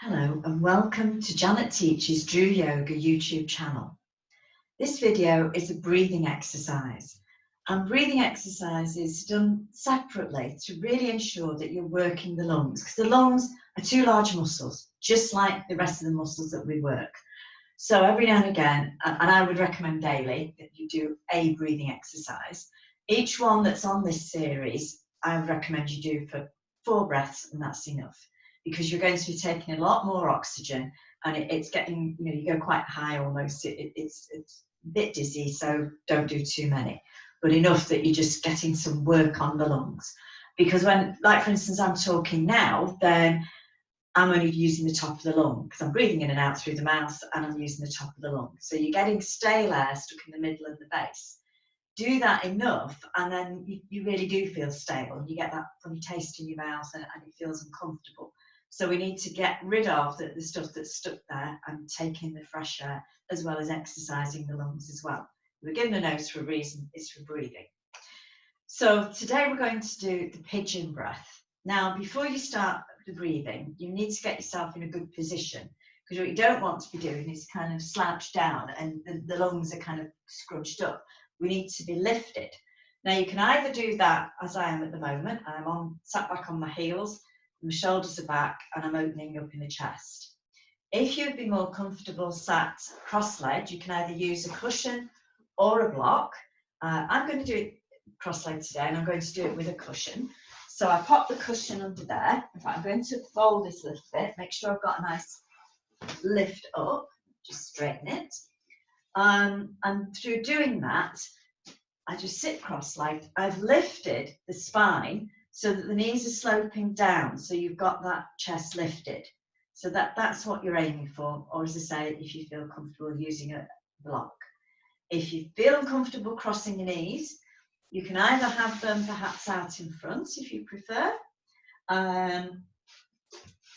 Hello and welcome to Janet Teaches DRU Yoga YouTube channel. This video is a breathing exercise, and breathing exercise is done separately to really ensure that you're working the lungs, because the lungs are two large muscles, just like the rest of the muscles that we work. So every now and again, and I would recommend daily, that you do a breathing exercise. Each one that's on this series, I would recommend you do for 4 breaths, and that's enough. Because you're going to be taking a lot more oxygen, and it's getting, you go quite high almost. It's a bit dizzy, so don't do too many, but enough that you're just getting some work on the lungs. Because when, like for instance, I'm talking now, then I'm only using the top of the lung, because I'm breathing in and out through the mouth, and I'm using the top of the lung. So you're getting stale air stuck in the middle of the base. Do that enough, and then you really do feel stable, and you get that funny taste in your mouth, and it feels uncomfortable. So we need to get rid of the stuff that's stuck there and take in the fresh air, as well as exercising the lungs as well. We're given a nose for a reason, it's for breathing. So today we're going to do the pigeon breath. Now, before you start the breathing, you need to get yourself in a good position, because what you don't want to be doing is kind of slouched down and the lungs are kind of scrunched up. We need to be lifted. Now, you can either do that as I am at the moment. I'm sat back on my heels, my shoulders are back, and I'm opening up in the chest. If you'd be more comfortable sat cross-legged, you can either use a cushion or a block. I'm going to do it cross-legged today, and I'm going to do it with a cushion. So I pop the cushion under there. In fact, I'm going to fold this a little bit, make sure I've got a nice lift up, just straighten it. And through doing that, I just sit cross-legged. I've lifted the spine so that the knees are sloping down, so you've got that chest lifted. So that's what you're aiming for, or as I say, if you feel comfortable using a block. If you feel uncomfortable crossing your knees, you can either have them perhaps out in front if you prefer, and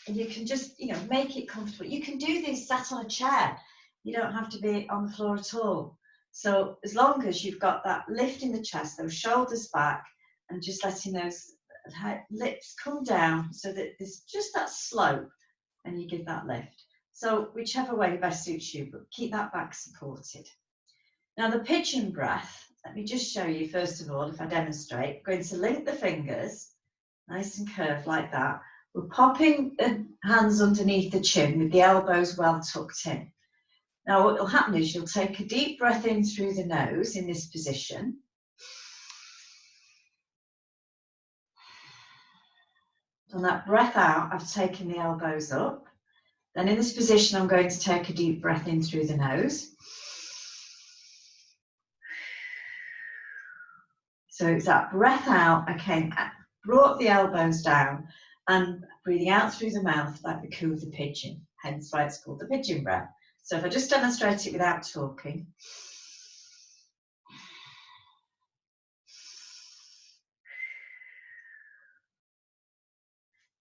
you can just make it comfortable. You can do this sat on a chair. You don't have to be on the floor at all. So as long as you've got that lift in the chest, those shoulders back, and just letting those lips come down so that there's just that slope, and you give that lift. So whichever way best suits you, but keep that back supported. Now the pigeon breath, let me just show you first of all, if I demonstrate. I'm going to link the fingers, nice and curved like that. We're popping the hands underneath the chin with the elbows well tucked in. Now what will happen is you'll take a deep breath in through the nose in this position. On that breath out, I've taken the elbows up. Then in this position, I'm going to take a deep breath in through the nose. So it's that breath out, brought the elbows down, and breathing out through the mouth like the coo of the pigeon, hence why it's called the pigeon breath. So if I just demonstrate it without talking.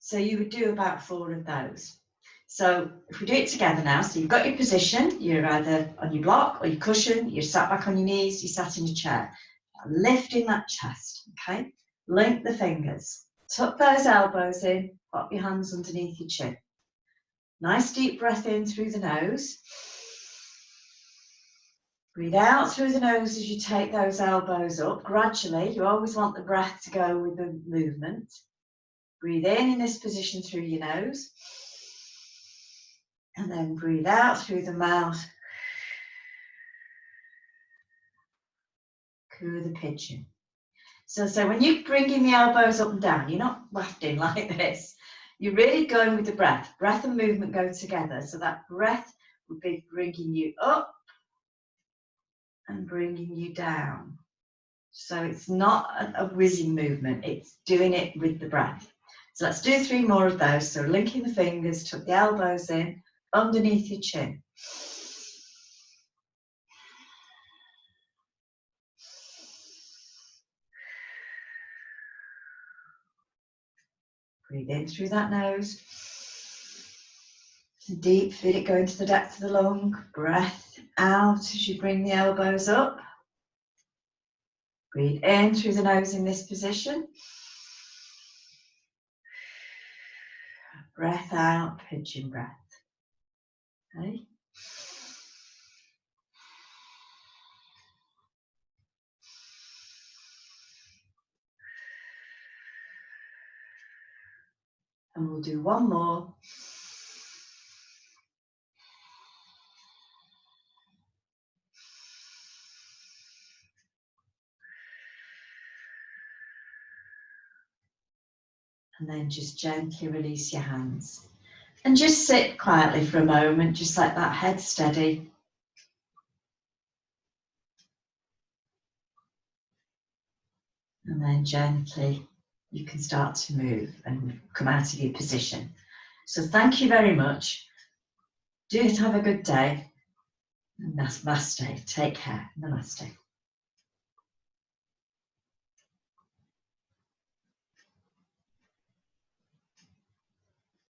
So you would do about 4 of those. So if we do it together now, so you've got your position, you're either on your block or your cushion, you're sat back on your knees, you're sat in your chair. Lifting that chest, okay? Link the fingers, tuck those elbows in, pop your hands underneath your chin. Nice deep breath in through the nose. Breathe out through the nose as you take those elbows up gradually. You always want the breath to go with the movement. Breathe in this position through your nose. And then breathe out through the mouth. Coo the pigeon. So when you're bringing the elbows up and down, you're not wafting like this. You're really going with the breath. Breath and movement go together. So that breath would be bringing you up and bringing you down. So it's not a whizzing movement. It's doing it with the breath. So let's do 3 more of those. So linking the fingers, tuck the elbows in, underneath your chin. Breathe in through that nose. Deep, feel it go into the depth of the lung. Breath out as you bring the elbows up. Breathe in through the nose in this position. breath out, pigeon breath. Okay. And we'll do one more. And then just gently release your hands. And just sit quietly for a moment, just let that head steady. And then gently, you can start to move and come out of your position. So thank you very much. Do have a good day. Namaste. Take care. Namaste.